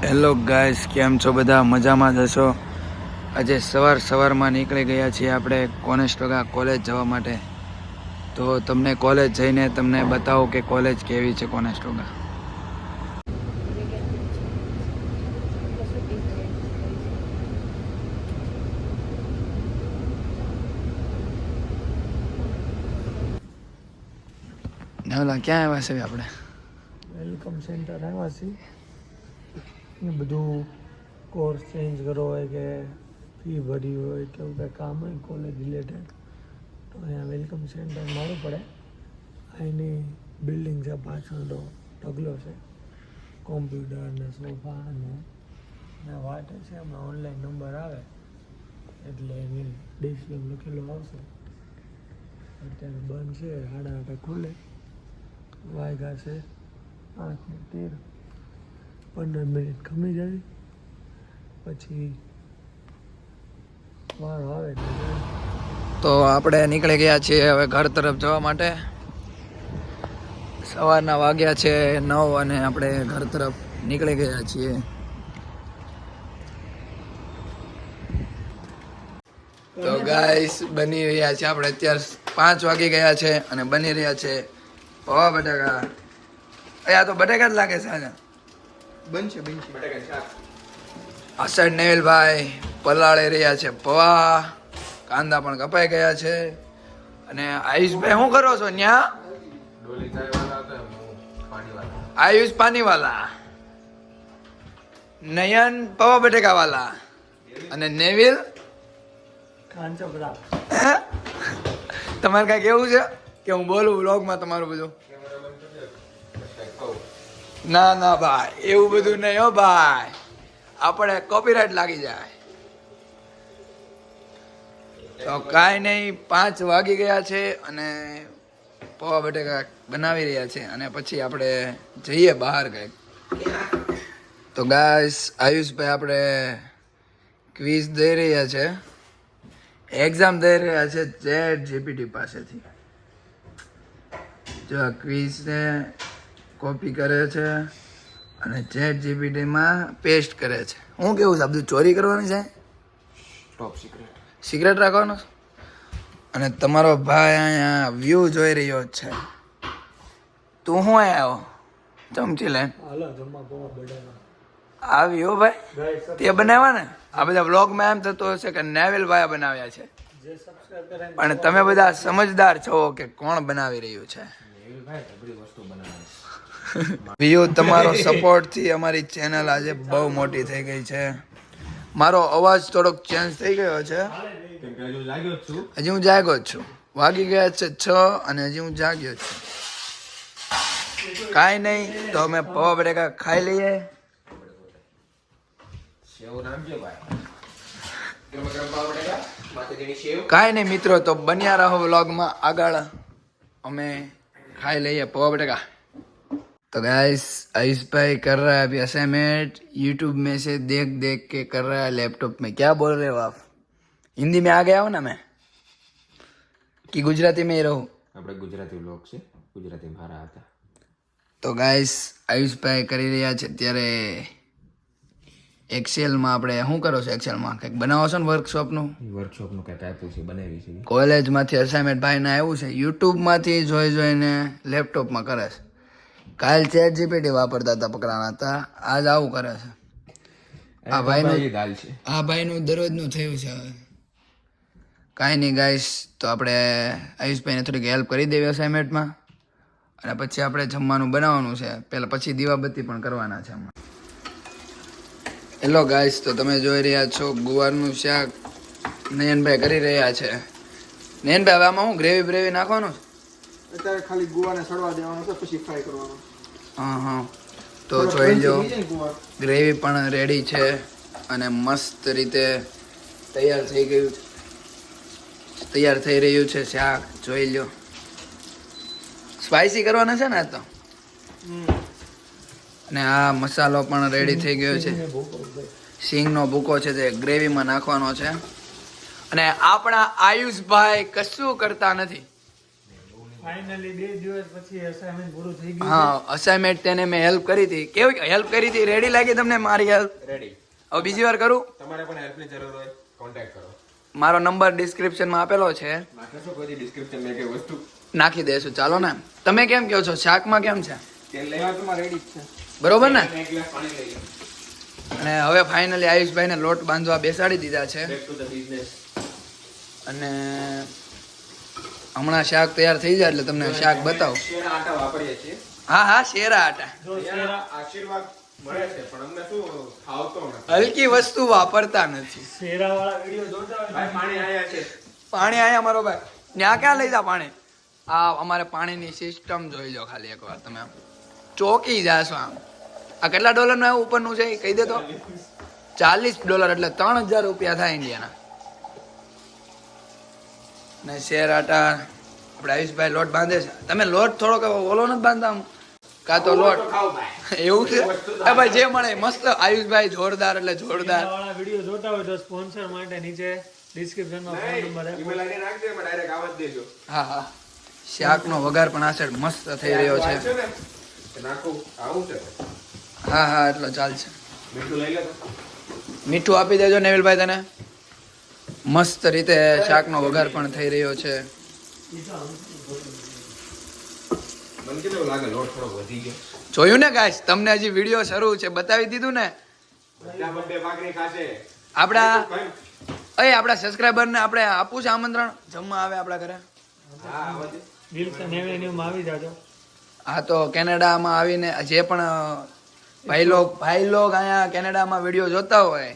Hello guys, કેમ છો બધા? મજામાં જ હશો. આજે સવારમાં નીકળી ગયા છીએ આપણે કોનેસ્ટોગા કોલેજ જવા માટે. તો તમને કોલેજ જઈને તમને બતાવું કે કોલેજ કેવી છે કોનેસ્ટોગા. નવલા ક્યાં આવ્યા છે આપણે? વેલકમ સેન્ટર આવ્યા છીએ. એ બધું કોર્સ ચેન્જ કરવો હોય કે ફી ભરી હોય કે એવું કંઈ કામ હોય કોલેજ રિલેટેડ તો અહીંયા વેલકમ સેન્ટર મળવું પડે. અહીંની બિલ્ડિંગ છે, પાછળનો ઢગલો છે, કોમ્પ્યુટર ને સોફા ને વાટે છે. એમાં ઓનલાઈન નંબર આવે એટલે એની ડિસ્પ્લે લખેલું આવશે. અત્યારે બંધ છે, 8:30 ખુલે. વાગ્યા છે 8:13. 15 મિનિટ ખમી જાય પછી વારો આવે તો આપણે નીકળી ગયા છીએ હવે ઘર તરફ જવા માટે. સવારના વાગ્યા છે 9 અને આપણે ઘર તરફ નીકળી ગયા છીએ. તો ગાઈસ બની રહ્યા છે, આપણે અત્યારે 5 વાગી ગયા છે અને બની રહ્યા છે પૌવા બટાકા. આ તો બટાકા જ લાગે છે. આજે બનશે બટાકા શાક. આ સાઈડ નેવિલભાઈ પલાળી રહ્યા છે પૌવા. કાંદા પણ કપાઈ ગયા છે. અને આયુષભાઈ શું કરો છો ન્યા? આયુષ પાણીવાલા, નયન પૌવા બટેકા વાલા અને નેવિલ કાંચોપરા. તમારે કઈ કેવું છે કે હું બોલું વ્લોગમાં તમારું બધું? ના ના ભાઈ, એવું બધું નહીં હો ભાઈ, આપણે કોપીરાઇટ લાગી જાય. તો કાંઈ નહીં, 5 વાગી ગયા છે અને પૌવા બટેકા બનાવી રહ્યા છે અને પછી આપણે જઈએ બહાર કંઈક. તો ગાઈસ આયુષભાઈ આપણે ક્વિઝ દઈ રહ્યા છે, એક્ઝામ દઈ રહ્યા છે ChatGPT પાસેથી. જો આ ક્વિઝને કોપી કરે છે અને ChatGPTમાં પેસ્ટ કરે છે. હું કેવું છે, બધું ચોરી કરવાની છે? ટોપ સિક્રેટ રાખવાનો. અને તમારો ભાઈ અહીંયા વ્યૂ જોઈ રહ્યો છે. તું શું આવ્યો ચમચી લઈને? હાલો જમવા પૌવા બટેકા આવ્યો ભાઈ, તે બનાવ્યા ને? આ બધા વ્લોગમાં એમ થતું હશે કે નેવિલભાઈ બનાવ્યા છે, જે સબસ્ક્રાઇબ કરે પણ તમે બધા સમજદાર છો કે કોણ બનાવી રહ્યું છે. વ્યૂ તમારો સપોર્ટથી અમારી ચેનલ આજે બહુ મોટી થઈ ગઈ છે. મારો અવાજ થોડોક ચેન્જ થઈ ગયો છે. હજી હું જાગ્યો જ છું. વાગી ગયા છે 6 અને હજી હું જાગ્યો છું. કાંઈ નહીં, તો અમે પૌવા બટેકા ખાઈ લઈએ. કાંઈ નહીં મિત્રો, તો બન્યા રહો વ્લોગમાં આગળ. અમે ખાઈ લઈએ પૌવા बटेगा. तो गाइस आयुष भाई कर रहा है अभी असाइनमेंट, यूट्यूब में से देख देख के कर रहा है लैपटॉप में. क्या बोल रहे हो आप? हिंदी में आ गया हो ना मैं कि गुजराती में ही रहूं? આપણે ગુજરાતી વ્લોગ છે, ગુજરાતી મારા હતા. તો ગાઈસ આયુષભાઈ કરી રહ્યા છે અત્યારે એક્સેલમાં. આપણે શું કરો છો એક્સેલમાં? કંઈક બનાવો છો ને વર્કશોપનું? વર્કશોપનું કંઈક આપ્યું છે, બનાવી છે. કોલેજમાંથી અસાઇનમેન્ટ ભાઈને આવ્યું છે, યુટ્યુબમાંથી જોઈને લેપટોપમાં કરે છે. કાલ ChatGPT વાપરતા હતા, પકડાના હતા, આજ આવું કરે છે. આ ભાઈનું દરરોજનું થયું છે હવે. કાંઈ નહીં ગાઈસ, તો આપણે આયુષભાઈને થોડીક હેલ્પ કરી દેવી અસાઇનમેન્ટમાં અને પછી આપણે જમવાનું બનાવવાનું છે. પહેલાં પછી દીવાબત્તી પણ કરવાના છે. હેલો ગાઈસ, તો તમે જોઈ રહ્યા છો ગુવારનું શાક નયનભાઈ કરી રહ્યા છે. નયનભાઈ હવે આમાં હું ગ્રેવી નાખવાનું છે? અત્યારે ખાલી ગુવાને સડવા દેવાનો છે, પછી ફ્રાય કરવાનો. હા, તો જોઈ લો, ગ્રેવી પણ રેડી છે અને મસ્ત રીતે તૈયાર થઈ રહ્યું છે શાક. જોઈ લો, સ્પાઈસી કરવાના છે ને આ તો. અને આ મસાલો પણ રેડી થઈ ગયો છે. સિંગનો ભૂકો છે તે ગ્રેવીમાં નાખવાનો છે. અને આપણા આયુષભાઈ કશું કરતા નથી, ફાઇનલી 2 દિવસ પછી અસાઇનમેન્ટ પૂરું થઈ ગયું હા અસાઇનમેન્ટ તેને મેં હેલ્પ કરી હતી. કેવી હેલ્પ કરી હતી? રેડી લાગી તમને મારી હેલ્પ? રેડી. હવે બીજી વાર કરું? તમારે પણ હેલ્પની જરૂર હોય કોન્ટેક્ટ કરો. મારો નંબર ડિસ્ક્રિપ્શનમાં આપેલો છે, નાખશો કોઈ ડિસ્ક્રિપ્શન માં કઈ વસ્તુ નાખી દેશું. ચાલો ને, તમે કેમ કહો છો? શાકમાં કેમ છે? તેલ લેવા તો મારે રેડી જ છે. બરોબર ને? એક ગ્લાસ પાણી લઈ લો. અને હવે ફાઇનલી આયુષભાઈને લોટ બાંધવા બેસાડી દીધા છે બેક ટુ ધ બિઝનેસ. અને હમણાં શાક તૈયાર થઈ જાય એટલે તમને શાક બતાવું. શેરા આટા વાપરીએ છીએ. હા હા, શેરા આટા. જો અહીંયા આશીર્વાદ મળે છે પણ અમને શું ખાવતો નથી. હલકી વસ્તુ વાપરતા નથી. શેરા વાળા વિડીયો જોતા હોય ભાઈ પાણી આયા છે. પાણી આયા મારો ભાઈ. ત્યાં ક્યાં લઈ જા પાણી? આ અમારે પાણીની સિસ્ટમ જોઈ લો ખાલી એકવાર તમે. ચોકી જાશો આમ. આ કેટલા ડોલરનું આવ્યું ઉપરનું છે એ કહી દે તો. $40 એટલે 3000 રૂપિયા થાય ઇન્ડિયાના. ને શેર આટા આપણે આયુષભાઈ લોટ બાંધે છે. તમે લોટ થોડોક ઓલો નથી બાંધતા આમ? કાં તો લોટ ખાવ ભાઈ. એવું છે? એ ભાઈ જે મળે મસ્ત. આયુષભાઈ જોરદાર એટલે જોરદાર. શેરા વાળા વિડીયો જોતા હોય તો સ્પોન્સર માટે નીચે ડિસ્ક્રિપ્શનમાં ફોન નંબર આપો. ઈમેલ આઈડી નાખજો એમાં ડાયરેક્ટ આવાજ દેજો. હા હા, શાકનો વઘાર પણ આ સાઈડ મસ્ત થઈ રહ્યો છે. વાંચો ને તો નાખું આવું છે. હા હા, એટલો ચાલશે. મીઠું લઈ લે તો. મીઠું આપી દેજો નેવિલભાઈ તને. મસ્ત રીતે શાકનો વઘાર પણ થઈ રહ્યો છે. મને કેવું લાગે લોટ થોડો વધી ગયો. જોયું ને ગાઈસ, તમને હજી વિડીયો શરૂ છે બતાવી દીધું ને. બધા બબ્બે ભાખરી ખાશે. આપણા આપણા સબસ્ક્રાઈબરને આપણે આપવું છે આમંત્રણ જમવા આવે આપણા ઘરે. હા આવા દે. વિલ્સન એવેન્યુમાં આવી જાજો. હા તો કેનેડામાં આવીને જે પણ ભાઈ લોગ અહીંયા કેનેડામાં વિડીયો જોતા હોય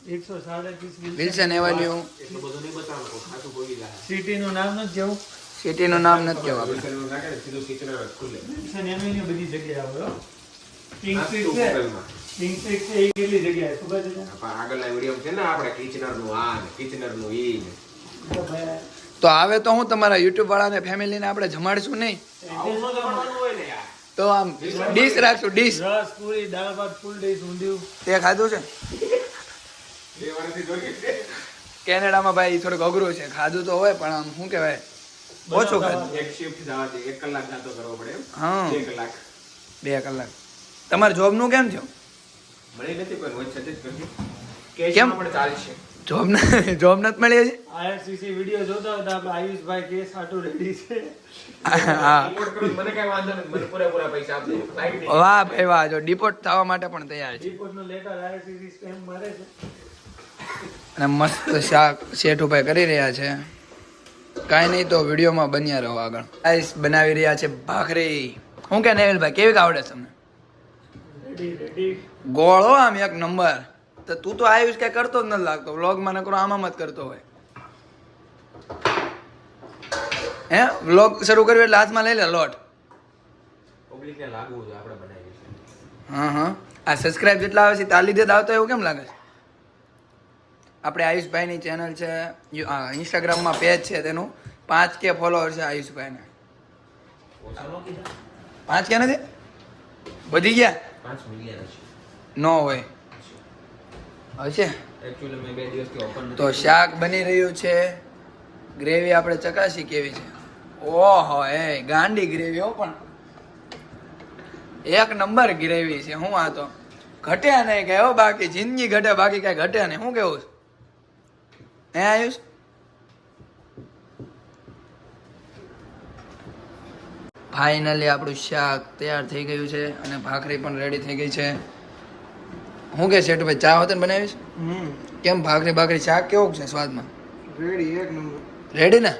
137 વિલ્સન એવન્યુ એટલું બધું નહીં બતાવવાનું ખાતું બોલી જાય. સિટીનું નામ નથી જેવું. સિટીનું નામ નથી કહેવા. વિલ્સનનું નાખે ને સીધું કિચન જ ખુલે. વિલ્સન એવેન્યુ બધી જગ્યાએ આવે હો. પિંક આ સ્ટ્રીટ શું છે. ગૂગલમાં? પિંક સ્ટ્રીટ છે એ કેટલી જગ્યાએ ખબર છે? પણ આગળના વિડીયો છે ને આપણે કિચનરનું આ ને કિચનરનું ઈ ને. તો ભાઈ તો આવે તો હું તમારા યુટ્યુબ વાળાને ફેમિલીને આપણે જમાડીશું નહીં? આવું ન જમવાનું હોય ને યાર. તો આમ ડીશ રાખશું ડીશ. રસ પૂરી દાળ ભાત ફૂલ ડીશ ઊંધિયું. તે ખાધું છે? 2 વર્ષથી જોઈ છે. કેનેડામાં ભાઈ થોડુંક અઘરું છે. ખાધું તો હોય પણ આમ શું કહેવાય ઓછું ખાધું. એક શિફ્ટ જવા દે 1 કલાક જાતો કરવો પડે એમ. હા 2 કલાક 2 કલાક. તમારે જોબનું કેમ થયું? મળી નથી પણ હોય છે જ કરતી. કેમ? કેમ પણ ચાલશે. જોબ નથી મળી હજી? આઈઆરસીસી વિડીયો જોતા હોય તો આપણે આયુષભાઈ કેસ હાટું રેડી છે. હા. રિપોર્ટ કરો મને કઈ વાંધો નથી. મને પૂરેપૂરા પૈસા આપજો. ફ્લાઇટ ની. વાહ ભાઈ વાહ, જો ડિપોર્ટ થવા માટે પણ તૈયાર છે. રિપોર્ટનો લેટર આઈઆરસીસી સ્ટેમ્પ મારે છે. અને મસ્ત શાક શેઠુભાઈ કરી રહ્યા છે. કાંઈ નહીં તો વિડીયોમાં બન્યા રહો આગળ. આઈસ બનાવી રહ્યા છે ભાખરી. હું કે નેવિલભાઈ કેવી આવડે છે તમને? Ready ready. ગોળો આમ એક નંબર. તો તું તો આયુષ કઈ કરતો જ નથી લાગતો. વ્લોગમાં નકરો આમ જ કરતો હોય. હે વ્લોગ શરૂ કર્યો એટલે હાથમાં લઈ લે લોટ. પબ્લિકને લાગવું જોઈએ આપણે બનાવી છે. હા હા, આ સબસ્ક્રાઇબ જેટલા આવે છે તાર લીધે જ આવતો એવું કેમ લાગે છે? આપણે આયુષભાઈની ચેનલ છે, ઇન્સ્ટાગ્રામમાં પેજ છે તેનું 5K ફોલોઅર છે આયુષભાઈને. 5K નથી? વધી ગયા? 5 મિલિયન છે. ન હોય હશે. એકચ્યુઅલી મેં 2 દિવસથી ઓપન તો શાક બની રહ્યું છે. ગ્રેવી આપણે ચકાસી કેવી છે. ઓહો એ ગાંડી ગ્રેવી હો, પણ એક નંબર ગ્રેવી છે. હું આ તો ઘટે નહીં કઈ હો, બાકી જિંદગી ઘટે બાકી કઈ ઘટે નહીં. શું કેવું છે હે આયુષ? ફાઇનલી આપણું શાક તૈયાર થઈ ગયું છે અને ભાખરી પણ રેડી થઈ ગઈ છે. હું કે શેઠુભાઈ ચા હોતે બનાવીશ? કેમ ભાખરી શાક કેવું છે સ્વાદમાં? રેડી એક નંબર. રેડી ને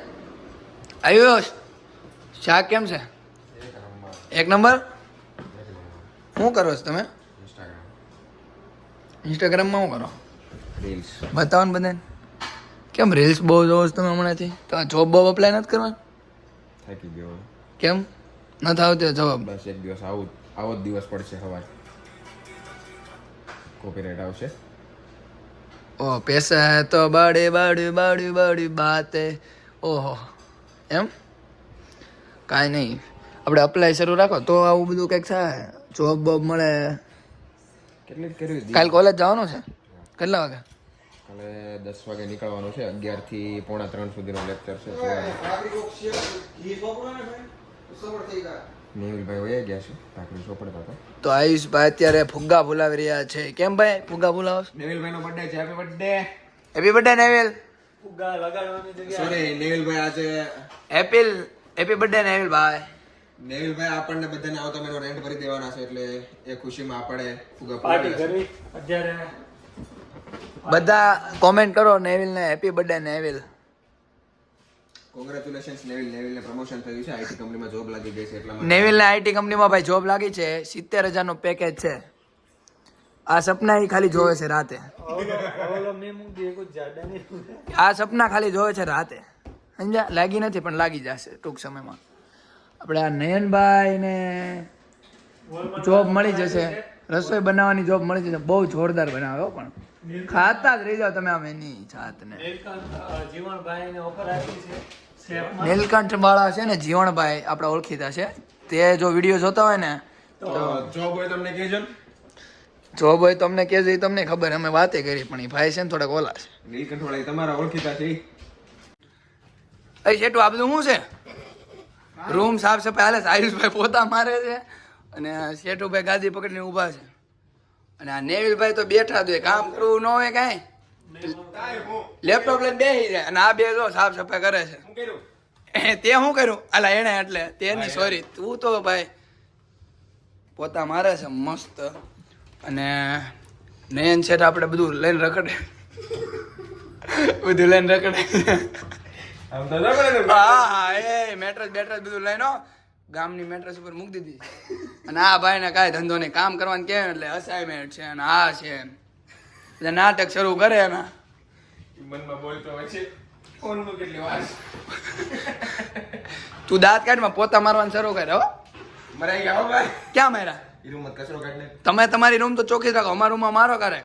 આયુષ? શાક કેમ છે? એક નંબર. શું કરો છો તમે ઇન્સ્ટાગ્રામમાં? શું કરો? રીલ્સ બતાવો ને બધાને. કેમ રીલ્સ બહુ જોવો છો તમે હમણાંથી? તો આ જોબ બોબ અપ્લાય નથી કરવાનું? થાકી ગયો. કેમ નથી આવતો જવાબ? બસ એક દિવસ આવો જ દિવસ પડશે. સવાર કોપીરાઇટ આવશે. ઓ પૈસા હે તો બડી બડી બડી બડી બાતે. ઓહો એમ? કાંઈ નહીં, આપણે અપ્લાય શરૂ રાખો તો આવું બધું કંઈક થાય. જોબ બોબ મળે. કેટલી જ કરવી કાલ કોલેજ જવાનું છે? કેટલા વાગે? કાલે 10 વાગે નીકળવાનું છે. 11 થી 2:45 સુધીનો લેક્ચર છે. નેવિલભાઈ વયા ગયા છે. ભાખરી ચોપડતા હતા. તો આયુષભાઈ અત્યારે ફુગ્ગા ફુલાવી રહ્યા છે. કેમ ભાઈ ફુગ્ગા ફુલાવો? નેવિલભાઈનો બર્થડે છે. Happy birthday. Happy birthday Neville. ફુગ્ગા લગાડવાની જગ્યાએ સોરી નેવિલભાઈ આજે હેપી બર્થડે નેવિલભાઈ. નેવિલભાઈ આપણને બધાને આવતા મહિનો રેન્ટ ભરી દેવાના છે એટલે એ ખુશીમાં આપણે ફુગા પાર્ટી કરવી અત્યારે. બધા કોમેન્ટ કરો નેવિલ ને હેપી બર્થડે નેવિલ. કોંગ્રેચ્યુલેશન્સ નેવિલને પ્રમોશન થયું છે. આઈટી કંપનીમાં જોબ લાગી ગઈ છે એટલા માટે. નેવિલ ને આઈટી કંપનીમાં ભાઈ જોબ લાગી છે. 70,000 નું પેકેજ છે. આ સપના એ ખાલી જોવે છે રાતે. ઓલો મેં મૂકી એક જ જાડા નહીં. આ સપના ખાલી જોવે છે રાતે. સમજ્યા? લાગી નથી પણ લાગી જશે ટૂંક સમયમાં. આપણે આ નયનભાઈ ને જોબ મળી જશે. રસોઈ બનાવવાની જોબ મળી જશે. બહુ જોરદાર બનાવે હો, પણ ખાતા જ રહી જાવ તમે આમ એની જાતને. જીવણભાઈ ને ઓફર આપી છે શેફમાં. નીલકંઠ વાળા છે ને જીવણભાઈ આપણા ઓળખીતા છે. તે જો વિડીયો જોતા હોય ને તો જોબ હોય તમને કહેજો ને. જોબ હોય તો અમને કહેજો. એ તમને ખબર, અમે વાતે કરી પણ એ ભાઈ છે ને થોડાક ઓલા છે. નીલકંઠવાળા તમારા ઓળખીતા છે. એ શેઠું આ બધું શું છે? રૂમ સાફ સફાઈ હાલે છે. આયુષભાઈ પોતા મારે છે અને શેઠુભાઈ ગાદી પકડીને ઊભા છે. અને આ નેવિલભાઈ તો બેઠા તો કામ કરવું ન હોય કાંઈ, લેપટોપ લઈને બેસી જાય. અને આ બે જો સાફ સફાઈ કરે છે. તે શું કર્યું? અલા એને એટલે તેની સોરી. તું તો ભાઈ પોતા મારે છે મસ્ત. અને નયન શેઠ આપણે બધું લઈને રખડે. બધું લઈને રખડે. હા એ મેટ્રેસ બેટ્રેસ બધું લઈને ગામની મેટ્રેસ ઉપર મૂકી દીધી. અને આ ભાઈને કાંઈ ધંધો નહીં, કામ કરવાનું કે એટલે અસાઇનમેન્ટ છે અને આ છે એટલે નાટક શરૂ કરે ને મનમાં બોલતો હોય છે ફોનમાં કેટલી વાર તું દાંત કાઢમાં પોતા મારવાનું શરૂ કરે. હો મરાઈ ગયા હો ભાઈ. ક્યાં માર્યા? એ રૂમમાં કચરો કાઢને. તમે તમારી રૂમ તો ચોખ્ખી રાખો, અમારા રૂમમાં મારો કરે.